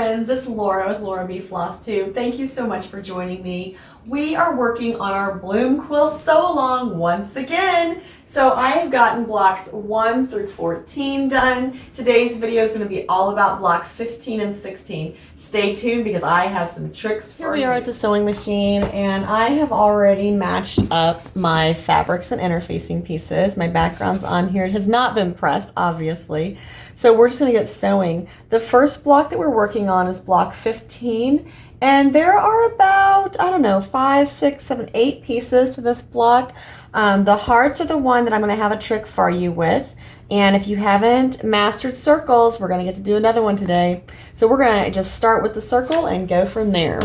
friends, it's Laura with Laura B. Floss Tube. Thank you so much for joining me. We are working on our bloom quilt sew along once again. So I have gotten blocks 1 through 14 done. Today's video is going to be all about block 15 and 16. Stay tuned because I have some tricks for you. Here we are at the sewing machine and I have already matched up my fabrics and interfacing pieces. My background's on here. It has not been pressed, obviously. So we're just going to get sewing. The first block that we're working on is block 15. And there are about, I don't know, 5, 6, 7, 8 pieces to this block. The hearts are the one that I'm going to have a trick for you with. And if you haven't mastered circles, we're going to get to do another one today. So we're going to just start with the circle and go from there.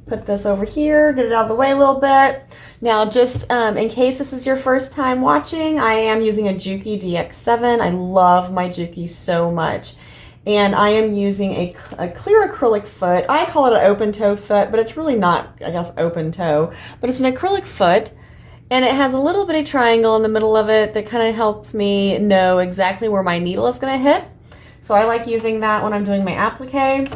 Put this over here, get it out of the way a little bit. Now, just in case this is your first time watching, I am using a Juki DX7. I love my Juki so much. And I am using a clear acrylic foot. I call it an open toe foot, but it's really not, I guess, open toe. But it's an acrylic foot, and it has a little bitty triangle in the middle of it that kind of helps me know exactly where my needle is going to hit. So I like using that when I'm doing my applique.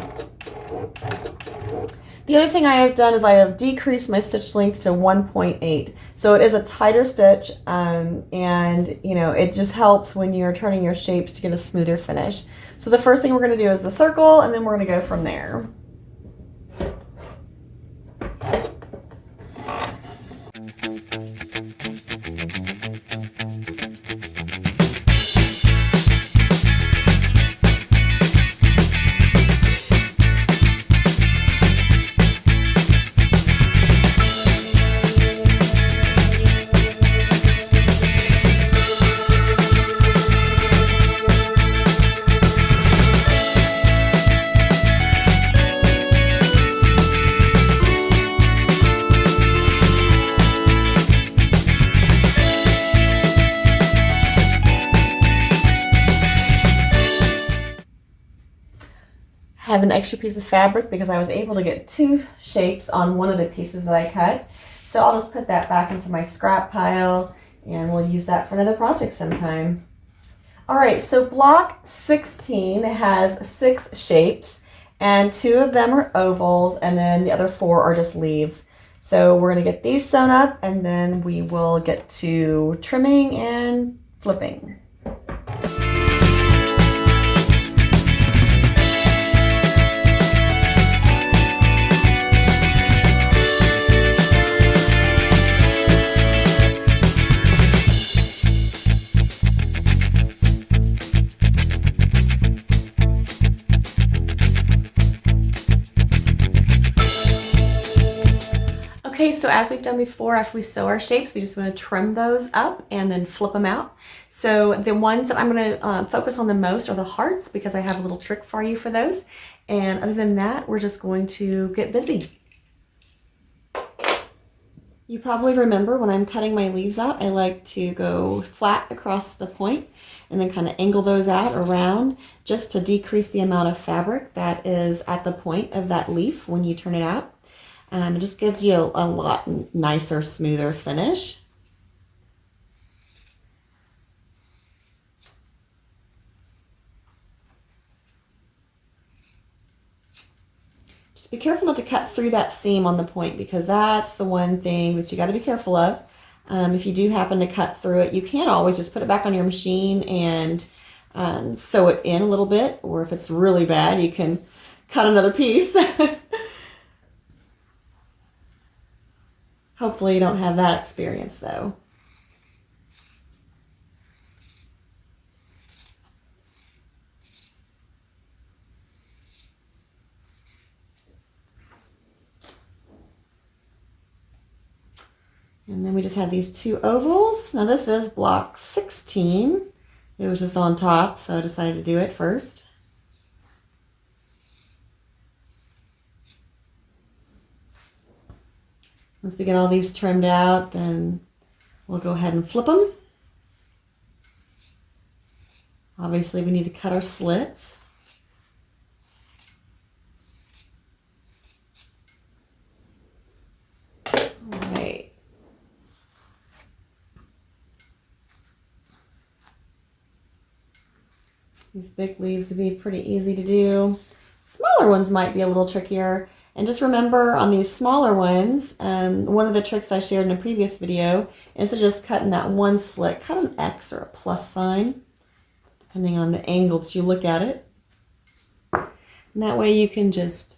The other thing I have done is I have decreased my stitch length to 1.8. So it is a tighter stitch, and you know, it just helps when you're turning your shapes to get a smoother finish. So the first thing we're going to do is the circle, and then we're going to go from there. I have an extra piece of fabric because I was able to get 2 shapes on one of the pieces that I cut. So I'll just put that back into my scrap pile and we'll use that for another project sometime. All right, so block 16 has 6 shapes and 2 of them are ovals and then the other 4 are just leaves. So we're going to get these sewn up and then we will get to trimming and flipping. Okay, so as we've done before, after we sew our shapes, we just want to trim those up and then flip them out. So the ones that I'm going to focus on the most are the hearts because I have a little trick for you for those. And other than that, we're just going to get busy. You probably remember when I'm cutting my leaves out, I like to go flat across the point and then kind of angle those out around just to decrease the amount of fabric that is at the point of that leaf when you turn it out. It just gives you a lot nicer, smoother finish. Just be careful not to cut through that seam on the point because that's the one thing that you got to be careful of. If you do happen to cut through it, you can always just put it back on your machine and sew it in a little bit, or if it's really bad, you can cut another piece. Hopefully you don't have that experience though. And then we just have these 2 ovals. Now this is block 16. It was just on top, so I decided to do it first. Once we get all these trimmed out, then we'll go ahead and flip them. Obviously, we need to cut our slits. All right. These big leaves would be pretty easy to do. Smaller ones might be a little trickier. And just remember on these smaller ones, one of the tricks I shared in a previous video is to just cut in that one slit, cut an X or a plus sign, depending on the angle that you look at it. And that way you can just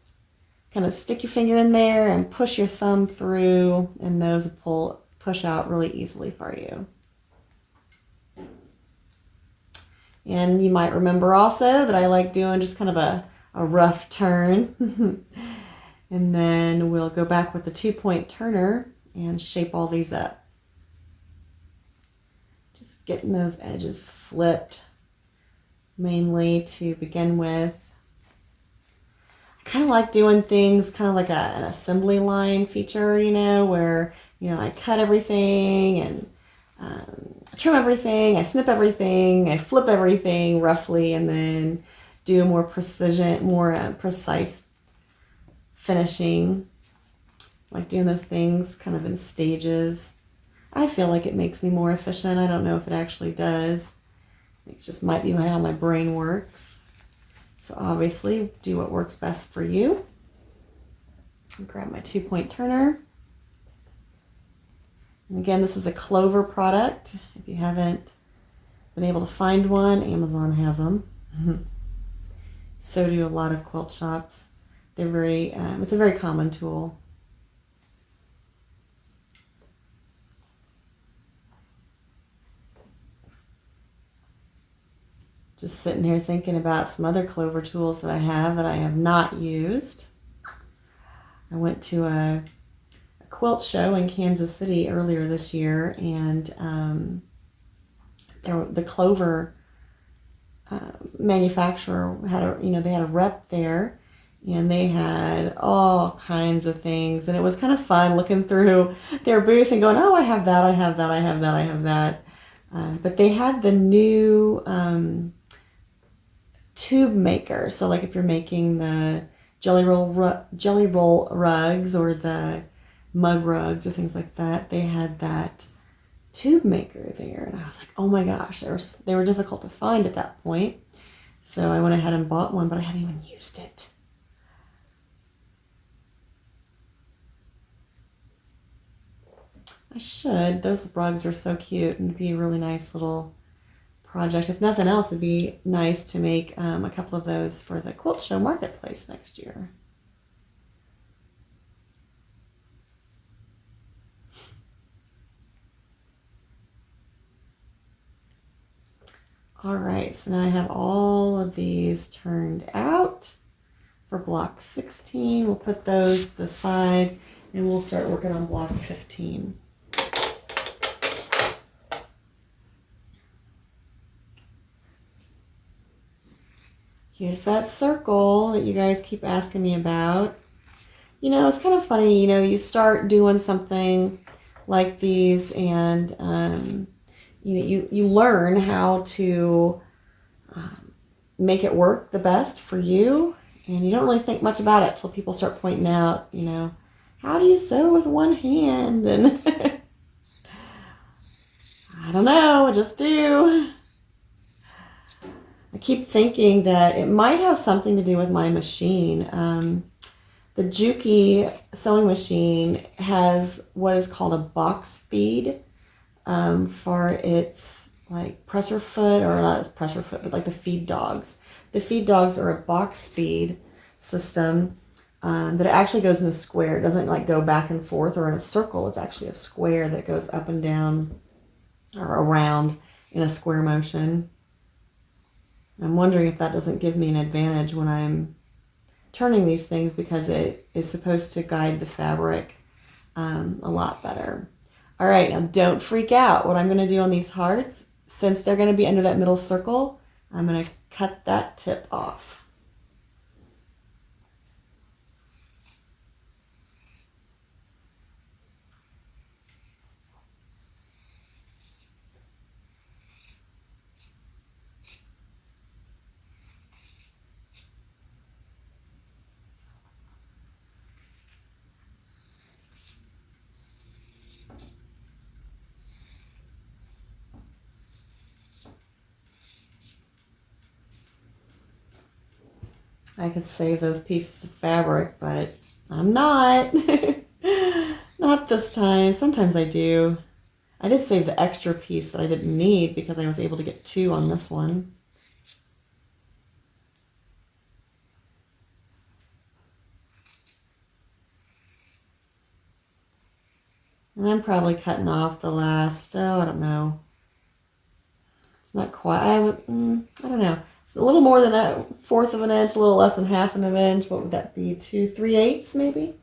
kind of stick your finger in there and push your thumb through, and those will push out really easily for you. And you might remember also that I like doing just kind of a rough turn. And then we'll go back with the 2-point turner and shape all these up. Just getting those edges flipped mainly to begin with. I kind of like doing things kind of like an assembly line feature, you know, where, you know, I cut everything and I trim everything, I snip everything, I flip everything roughly, and then do a more precise finishing, like doing those things kind of in stages. I feel like it makes me more efficient. I don't know if it actually does. It just might be how my brain works. So obviously do what works best for you. I'll grab my 2-point turner. And again, this is a Clover product. If you haven't been able to find one, Amazon has them. So do a lot of quilt shops. They're very, it's a very common tool. Just sitting here thinking about some other Clover tools that I have not used. I went to a quilt show in Kansas City earlier this year, and the Clover manufacturer had they had a rep there, and they had all kinds of things, and it was kind of fun looking through their booth and going, oh, I have that, I have that, I have that, I have that. But they had the new tube maker. So like if you're making the jelly roll rugs or the mug rugs or things like that, they had that tube maker there, and I was like, oh my gosh, they were difficult to find at that point. So I went ahead and bought one, but I haven't even used it. I should. Those rugs are so cute, and it'd be a really nice little project. If nothing else, it'd be nice to make a couple of those for the Quilt Show Marketplace next year. All right, so now I have all of these turned out for block 16. We'll put those to the side, and we'll start working on block 15. Here's that circle that you guys keep asking me about. You know, it's kind of funny, you know, you start doing something like these, and you learn how to make it work the best for you, and you don't really think much about it till people start pointing out, you know, how do you sew with one hand? And I don't know, I just do. I keep thinking that it might have something to do with my machine. The Juki sewing machine has what is called a box feed for its like presser foot, or not its presser foot, but like the feed dogs. The feed dogs are a box feed system that actually goes in a square. It doesn't like go back and forth or in a circle. It's actually a square that goes up and down or around in a square motion. I'm wondering if that doesn't give me an advantage when I'm turning these things, because it is supposed to guide the fabric a lot better. All right, now don't freak out. What I'm going to do on these hearts, since they're going to be under that middle circle, I'm going to cut that tip off. I could save those pieces of fabric, but I'm not. Not this time. Sometimes I do. I did save the extra piece that I didn't need because I was able to get 2 on this one. And I'm probably cutting off the last, I don't know. It's not quite, I don't know. It's a little more than 1/4 of an inch, a little less than 1/2 of an inch. What would that be? 2 3/8 maybe?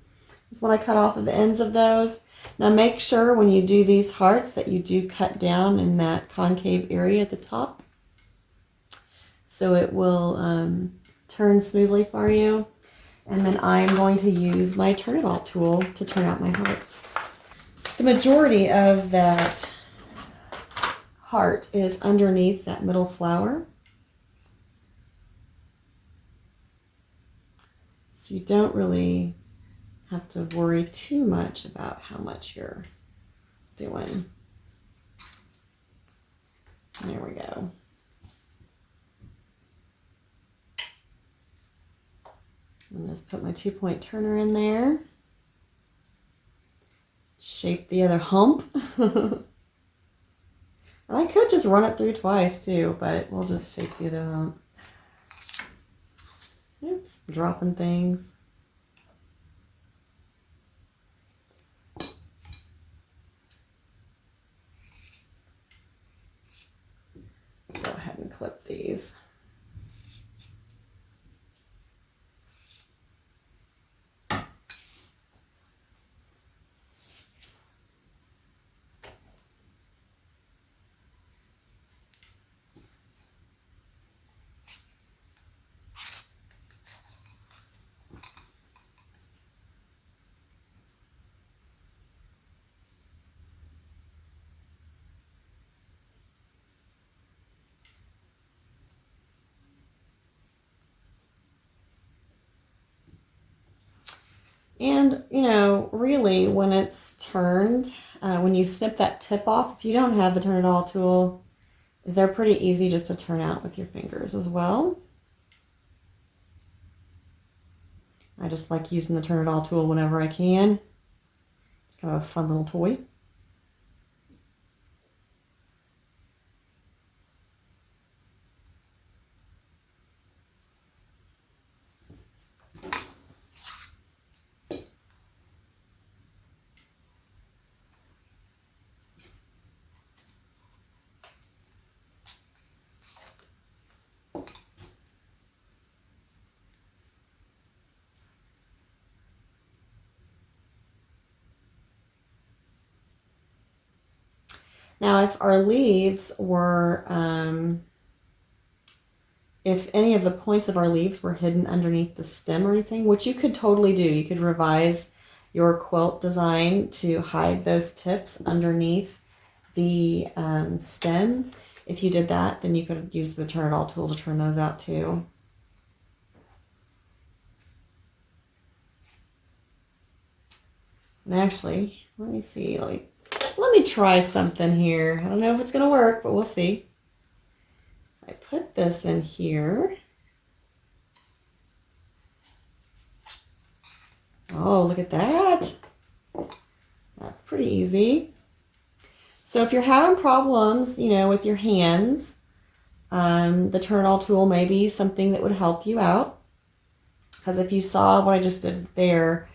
Is what I cut off at the ends of those. Now make sure when you do these hearts that you do cut down in that concave area at the top, so it will turn smoothly for you. And then I'm going to use my Turn It All tool to turn out my hearts. The majority of that heart is underneath that middle flower. So you don't really have to worry too much about how much you're doing. There we go. I'm just put my 2-point turner in there. Shape the other hump. And I could just run it through twice too, but we'll just shape the other hump. Oops, dropping things. Go ahead and clip these. And, you know, really when it's turned, when you snip that tip off, if you don't have the Turn It All tool, they're pretty easy just to turn out with your fingers as well. I just like using the Turn It All tool whenever I can. It's kind of a fun little toy. Now, if our leaves were, if any of the points of our leaves were hidden underneath the stem or anything, which you could totally do, you could revise your quilt design to hide those tips underneath the stem. If you did that, then you could use the Turn It All tool to turn those out too. And actually, let me see, let me try something here. I don't know if it's going to work, but we'll see. I put this in here. Oh, look at that. That's pretty easy. So if you're having problems, you know, with your hands, the Turn It All tool may be something that would help you out. Because if you saw what I just did there,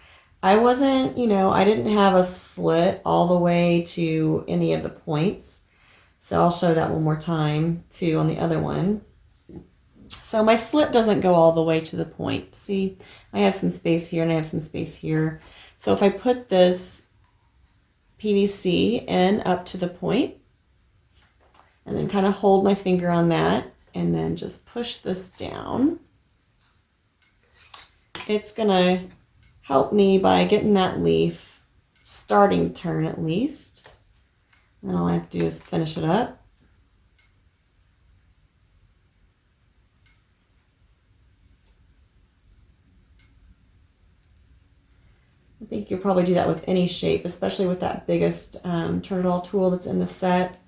I wasn't, you know, I didn't have a slit all the way to any of the points. So I'll show that one more time too on the other one. So my slit doesn't go all the way to the point. See, I have some space here and I have some space here. So if I put this PVC in up to the point and then kind of hold my finger on that and then just push this down, it's gonna help me by getting that leaf starting to turn at least. And then all I have to do is finish it up. I think you'll probably do that with any shape, especially with that biggest Turn It All tool that's in the set.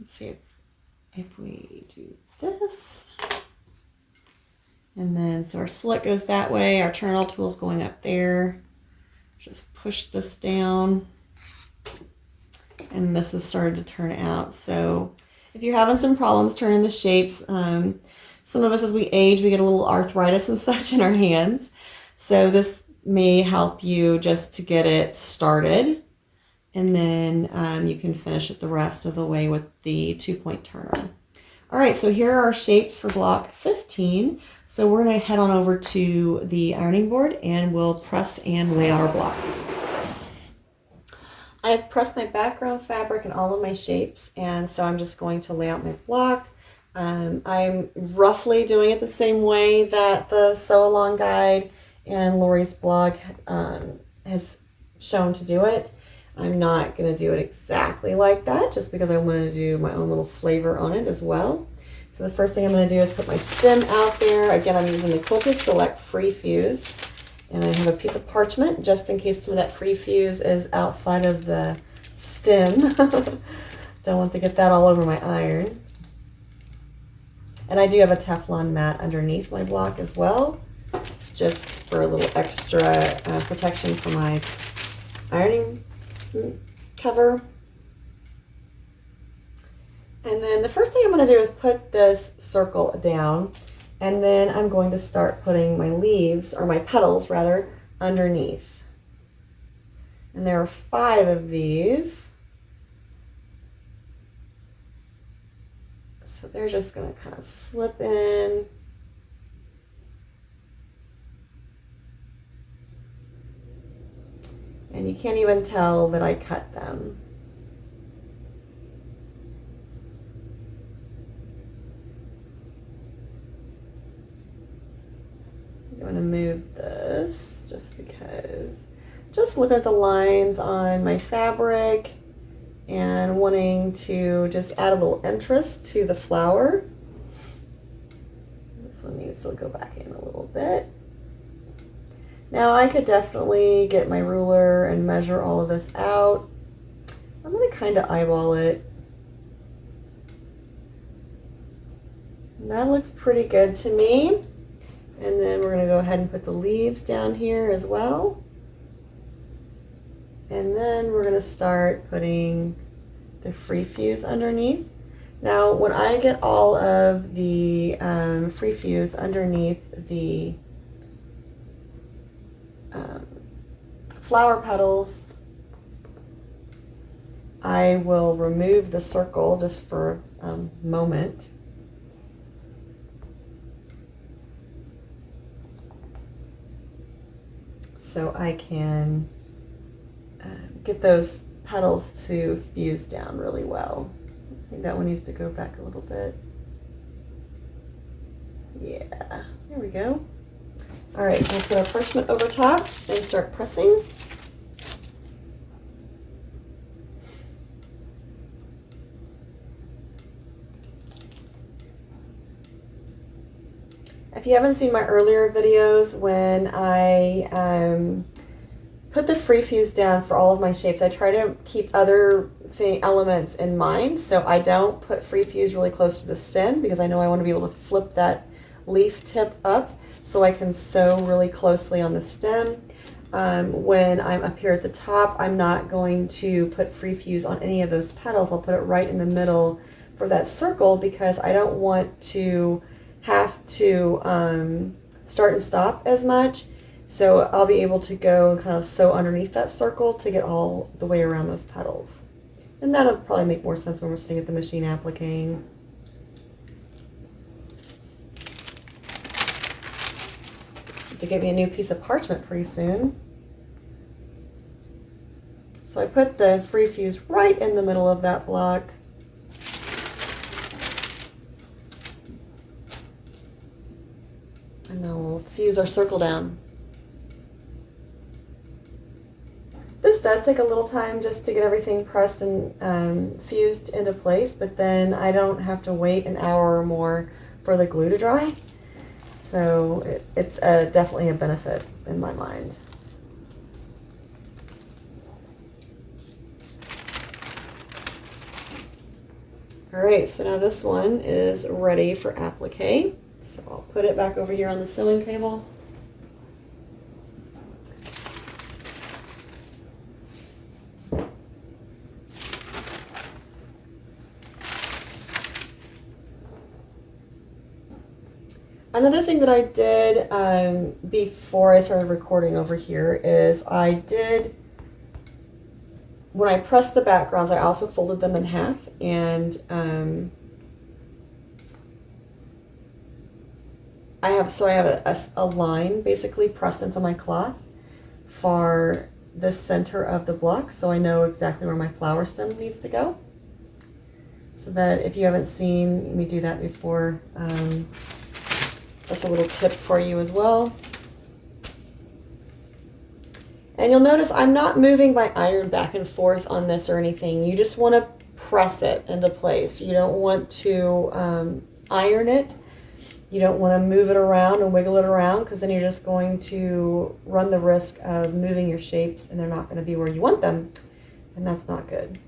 Let's see if we do this. And then, so our slit goes that way, our turn all tool's going up there. Just push this down. And this has started to turn out. So if you're having some problems turning the shapes, some of us as we age, we get a little arthritis and such in our hands. So this may help you just to get it started. And then you can finish it the rest of the way with the 2-point turner. All right, so here are our shapes for block 15. So we're gonna head on over to the ironing board and we'll press and lay out our blocks. I've pressed my background fabric in all of my shapes, and so I'm just going to lay out my block. I'm roughly doing it the same way that the Sew Along Guide and Lori's blog has shown to do it. I'm not going to do it exactly like that just because I want to do my own little flavor on it as well. So the first thing I'm going to do is put my stem out there. Again, I'm using the Quilter Select Free Fuse. And I have a piece of parchment just in case some of that free fuse is outside of the stem. Don't want to get that all over my iron. And I do have a Teflon mat underneath my block as well, just for a little extra protection for my ironing cover. And then the first thing I'm going to do is put this circle down. And then I'm going to start putting my leaves, or my petals rather, underneath. And there are 5 of these. So they're just going to kind of slip in. And you can't even tell that I cut them. I'm going to move this just because, just looking at the lines on my fabric and wanting to just add a little interest to the flower. This one needs to go back in a little bit. Now I could definitely get my ruler and measure all of this out. I'm going to kind of eyeball it. And that looks pretty good to me. And then we're going to go ahead and put the leaves down here as well. And then we're going to start putting the free fuse underneath. Now, when I get all of the free fuse underneath the flower petals, I will remove the circle just for a moment. So I can get those petals to fuse down really well. I think that one needs to go back a little bit. Yeah, there we go. All right, we'll put our parchment over top and start pressing. If you haven't seen my earlier videos, when I put the free fuse down for all of my shapes, I try to keep other elements in mind. So I don't put free fuse really close to the stem because I know I want to be able to flip that leaf tip up so I can sew really closely on the stem. When I'm up here at the top, I'm not going to put free fuse on any of those petals. I'll put it right in the middle for that circle because I don't want to have to start and stop as much. So I'll be able to go and kind of sew underneath that circle to get all the way around those petals. And that'll probably make more sense when we're sitting at the machine appliquing. To get me a new piece of parchment pretty soon. So I put the free fuse right in the middle of that block. And now we'll fuse our circle down. This does take a little time just to get everything pressed and fused into place, but then I don't have to wait an hour or more for the glue to dry. So it's definitely a benefit in my mind. All right, so now this one is ready for applique. So I'll put it back over here on the sewing table. Another thing that I did before I started recording over here is when I pressed the backgrounds, I also folded them in half, and I have a line basically pressed into my cloth for the center of the block, so I know exactly where my flower stem needs to go. So that if you haven't seen me do that before, that's a little tip for you as well. And you'll notice I'm not moving my iron back and forth on this or anything. You just want to press it into place. You don't want to iron it. You don't want to move it around and wiggle it around, because then you're just going to run the risk of moving your shapes and they're not going to be where you want them. And that's not good.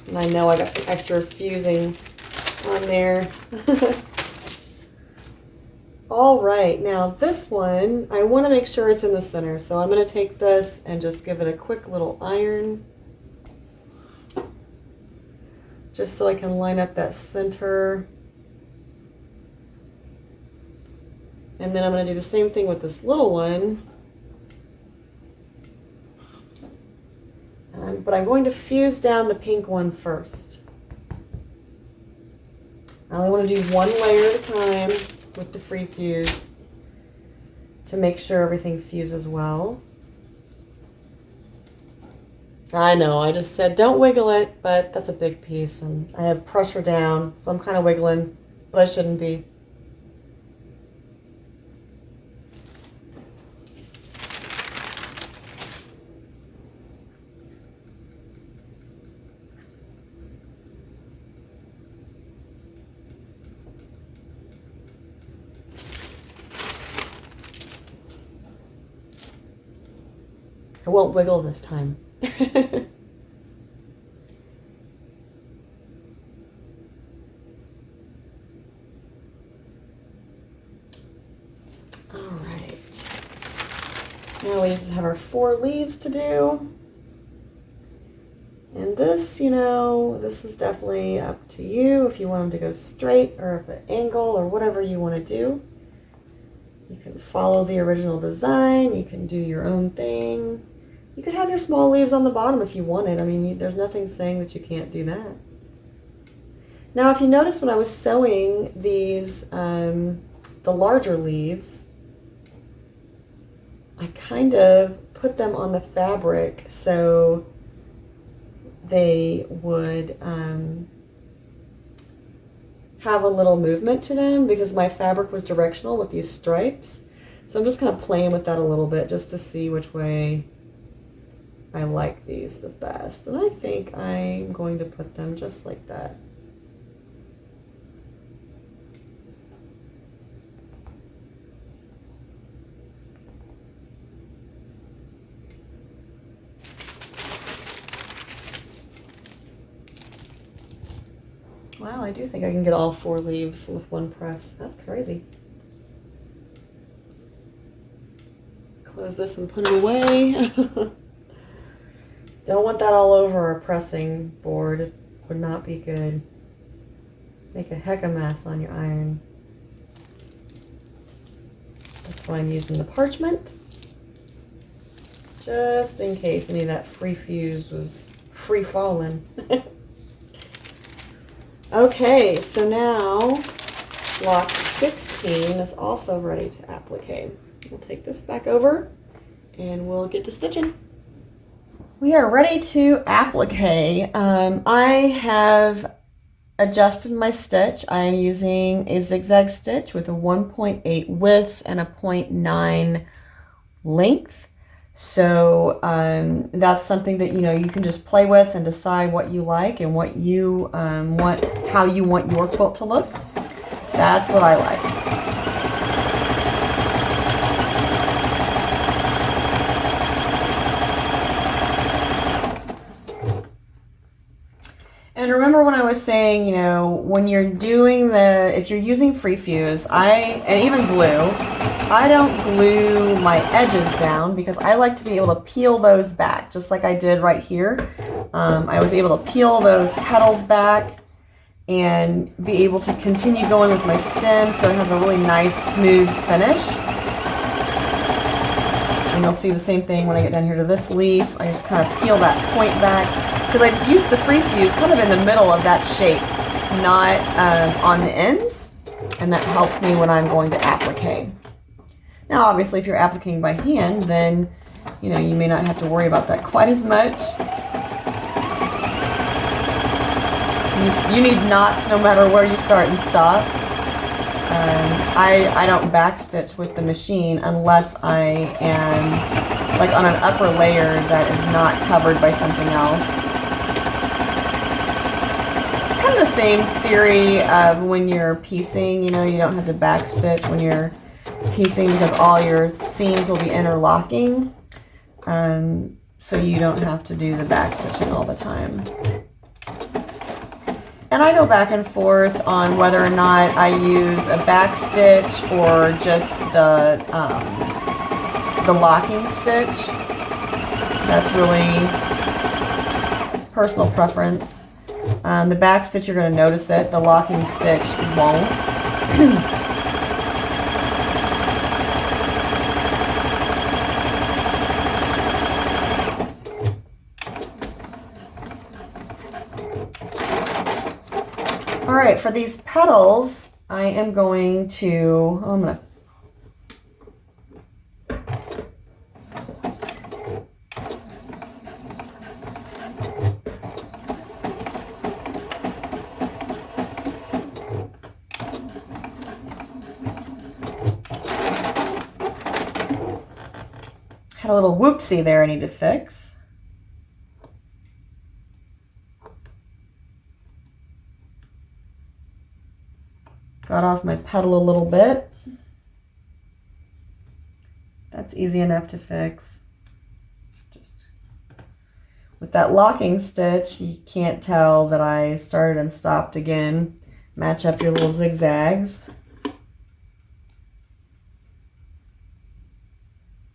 And I know I got some extra fusing on there. All right, now this one, I want to make sure it's in the center. So I'm going to take this and just give it a quick little iron, just so I can line up that center. And then I'm going to do the same thing with this little one. But I'm going to fuse down the pink one first. I only want to do one layer at a time with the free fuse to make sure everything fuses well. I know, I just said don't wiggle it, but that's a big piece and I have pressure down, so I'm kind of wiggling, but I shouldn't be. I won't wiggle this time. All right. Now we just have our 4 leaves to do. And this, you know, this is definitely up to you if you want them to go straight or if an angle or whatever you want to do. You can follow the original design. You can do your own thing. You could have your small leaves on the bottom if you wanted. I mean, there's nothing saying that you can't do that. Now, if you notice when I was sewing these, the larger leaves, I kind of put them on the fabric so they would have a little movement to them, because my fabric was directional with these stripes. So I'm just kind of playing with that a little bit just to see which way I like these the best. And I think I'm going to put them just like that. Wow, I do think I can get all 4 leaves with one press. That's crazy. Close this and put it away. Don't want that all over a pressing board. It would not be good. Make a heck of a mess on your iron. That's why I'm using the parchment. Just in case any of that free fuse was free falling. Okay, so now block 16 is also ready to applique. We'll take this back over and we'll get to stitching. We are ready to applique. I have adjusted my stitch. I am using a zigzag stitch with a 1.8 width and a 0.9 length. So that's something that you can just play with and decide what you like and what you want, how you want your quilt to look. That's what I like. was saying, you know, when you're doing if you're using free fuse, and even glue, I don't glue my edges down because I like to be able to peel those back, just like I did right here. I was able to peel those petals back and be able to continue going with my stem so it has a really nice smooth finish. And you'll see the same thing when I get down here to this leaf. I just kind of peel that point back because I use the free fuse kind of in the middle of that shape, not on the ends, and that helps me when I'm going to applique. Now obviously if you're appliquing by hand, then you know you may not have to worry about that quite as much. You need knots no matter where you start and stop. I don't backstitch with the machine unless I am like on an upper layer that is not covered by something else. Kind of the same theory of when you're piecing, you know, you don't have to backstitch when you're piecing because all your seams will be interlocking. So you don't have to do the backstitching all the time. And I go back and forth on whether or not I use a back stitch or just the locking stitch. That's really personal preference. The back stitch, you're going to notice it. The locking stitch won't. All right, for these petals, I am going to, had a little whoopsie there I need to fix. Got off my petal a little bit. That's easy enough to fix. Just with that locking stitch, you can't tell that I started and stopped again. Match up your little zigzags.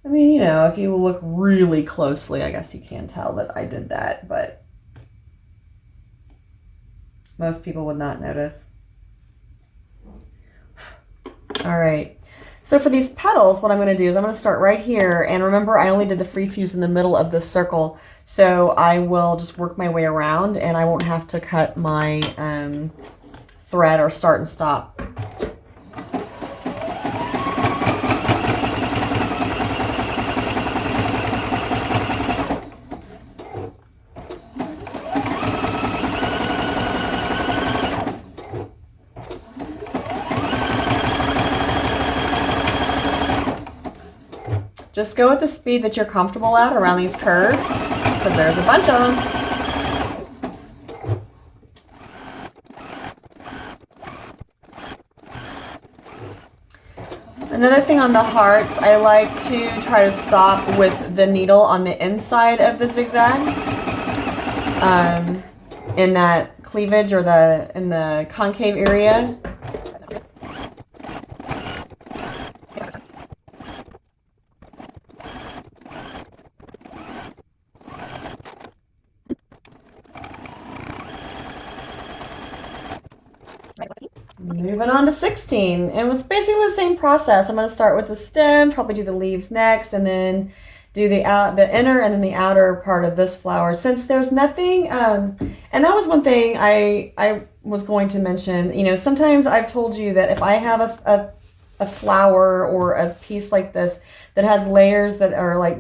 I mean, you know, if you look really closely, I guess you can tell that I did that, but most people would not notice. All right, so for these petals, what I'm going to do is I'm going to start right here, and remember I only did the free fuse in the middle of the circle, so I will just work my way around and I won't have to cut my thread or start and stop. Just go at the speed that you're comfortable at around these curves, because there's a bunch of them. Another thing on the hearts, I like to try to stop with the needle on the inside of the zigzag, in that cleavage or in the concave area. Moving on to 16, and it's basically the same process. I'm going to start with the stem, probably do the leaves next, and then do the inner and then the outer part of this flower. Since there's nothing, and that was one thing I was going to mention. You know, sometimes I've told you that if I have a flower or a piece like this that has layers that are like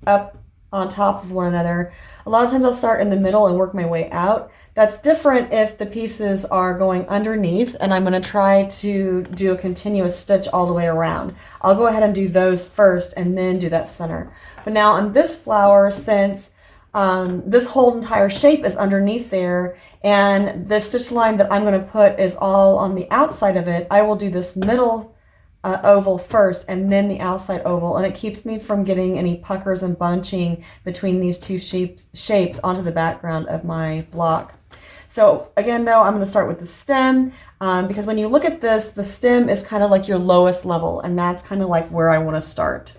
up on top of one another, a lot of times I'll start in the middle and work my way out. That's different if the pieces are going underneath and I'm going to try to do a continuous stitch all the way around. I'll go ahead and do those first and then do that center. But now on this flower, since this whole entire shape is underneath there and the stitch line that I'm going to put is all on the outside of it, I will do this middle oval first and then the outside oval, and it keeps me from getting any puckers and bunching between these two shapes onto the background of my block. So again, though, I'm going to start with the stem because when you look at this, the stem is kind of like your lowest level, and that's kind of like where I want to start.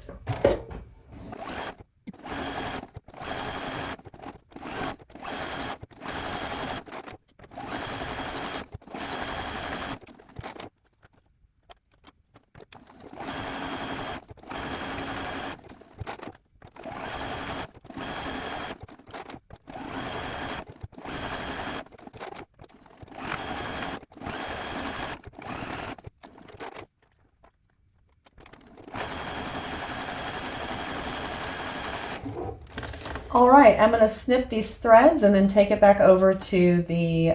All right, I'm going to snip these threads and then take it back over to the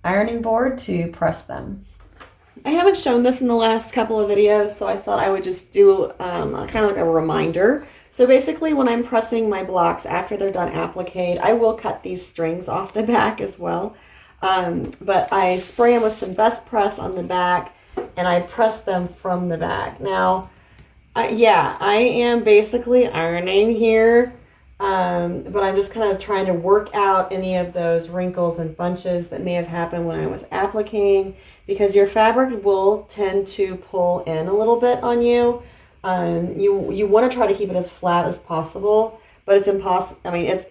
ironing board to press them. I haven't shown this in the last couple of videos, so I thought I would just do kind of like a reminder. So basically when I'm pressing my blocks after they're done applique, I will cut these strings off the back as well. But I spray them with some Best Press on the back and I press them from the back. Now, yeah, I am basically ironing here. But I'm just kind of trying to work out any of those wrinkles and bunches that may have happened when I was appliquing, because your fabric will tend to pull in a little bit on you. You want to try to keep it as flat as possible, but it's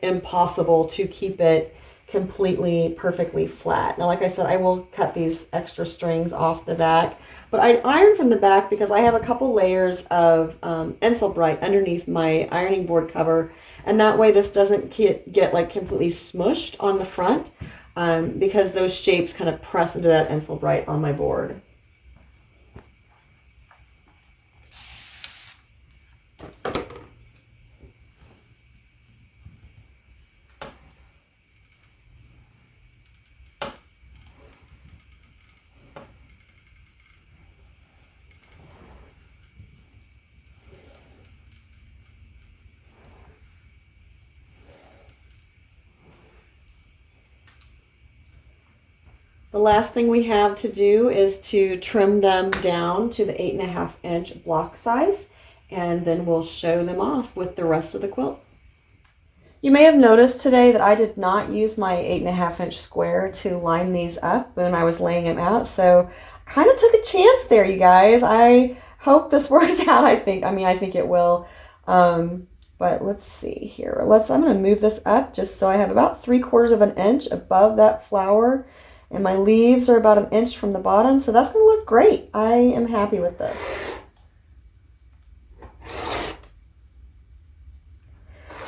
impossible to keep it completely perfectly flat. Now, like I said, I will cut these extra strings off the back, but I iron from the back because I have a couple layers of Ensil Bright underneath my ironing board cover, and that way this doesn't get like completely smushed on the front because those shapes kind of press into that Ensil Bright on my board. The last thing we have to do is to trim them down to the 8.5 inch block size, and then we'll show them off with the rest of the quilt. You may have noticed today that I did not use my 8.5 inch square to line these up when I was laying them out, so I kind of took a chance there, you guys. I hope this works out. I think it will. But let's see here. I'm going to move this up just so I have about 3/4 of an inch above that flower. And my leaves are about 1 inch from the bottom, so that's going to look great. I am happy with this.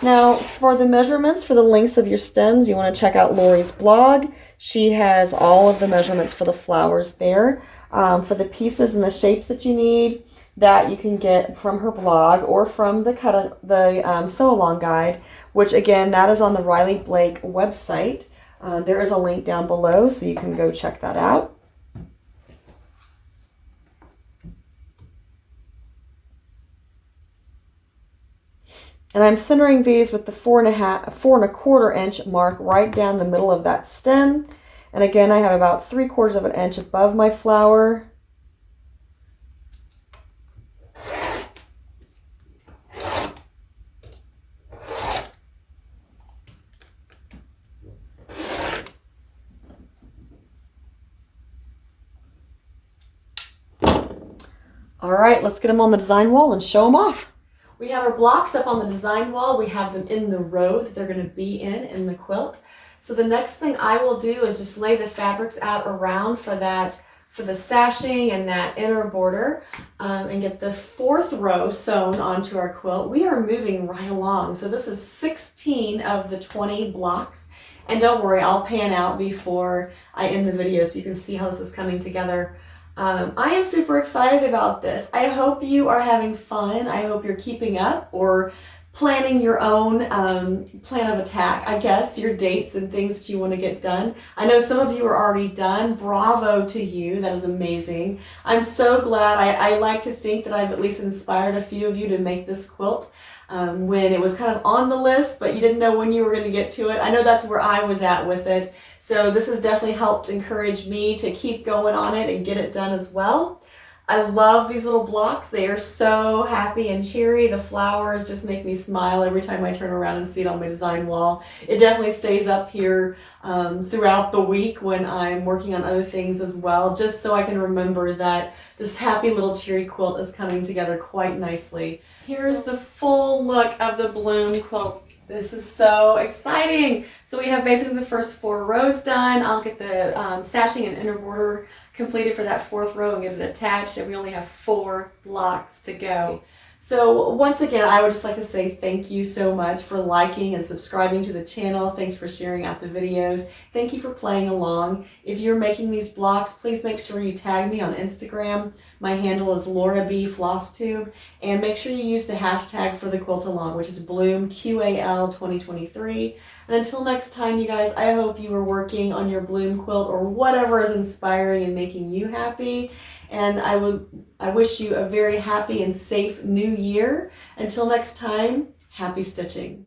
Now, for the measurements for the lengths of your stems, you want to check out Lori's blog. She has all of the measurements for the flowers there. For the pieces and the shapes that you need, that you can get from her blog or from the sew along guide, which again, that is on the Riley Blake website. There is a link down below, so you can go check that out. And I'm centering these with the 4.25 inch mark right down the middle of that stem. And again, I have about 3/4 of an inch above my flower. All right, let's get them on the design wall and show them off. We have our blocks up on the design wall. We have them in the row that they're going to be in the quilt. So the next thing I will do is just lay the fabrics out around for the sashing and that inner border and get the 4th row sewn onto our quilt. We are moving right along. So this is 16 of the 20 blocks. And don't worry, I'll pan out before I end the video so you can see how this is coming together. I am super excited about this. I hope you are having fun. I hope you're keeping up or planning your own plan of attack, I guess, your dates and things that you want to get done. I know some of you are already done. Bravo to you. That is amazing. I'm so glad. I like to think that I've at least inspired a few of you to make this quilt when it was kind of on the list, but you didn't know when you were going to get to it. I know that's where I was at with it. So this has definitely helped encourage me to keep going on it and get it done as well. I love these little blocks. They are so happy and cheery. The flowers just make me smile every time I turn around and see it on my design wall. It definitely stays up here throughout the week when I'm working on other things as well, just so I can remember that this happy little cheery quilt is coming together quite nicely. Here's the full look of the Bloom quilt. This is so exciting. So we have basically the first 4 rows done. I'll get the sashing and inner border completed for that 4th row and get it attached, and we only have 4 blocks to go. So once again, I would just like to say thank you so much for liking and subscribing to the channel. Thanks for sharing out the videos. Thank you for playing along. If you're making these blocks, please make sure you tag me on Instagram. My handle is LauraB_flosstube, and make sure you use the hashtag for the quilt along, which is bloomqal 2023. And until next time, you guys, I hope you are working on your bloom quilt or whatever is inspiring and making you happy. And I wish you a very happy and safe new year. Until next time, happy stitching.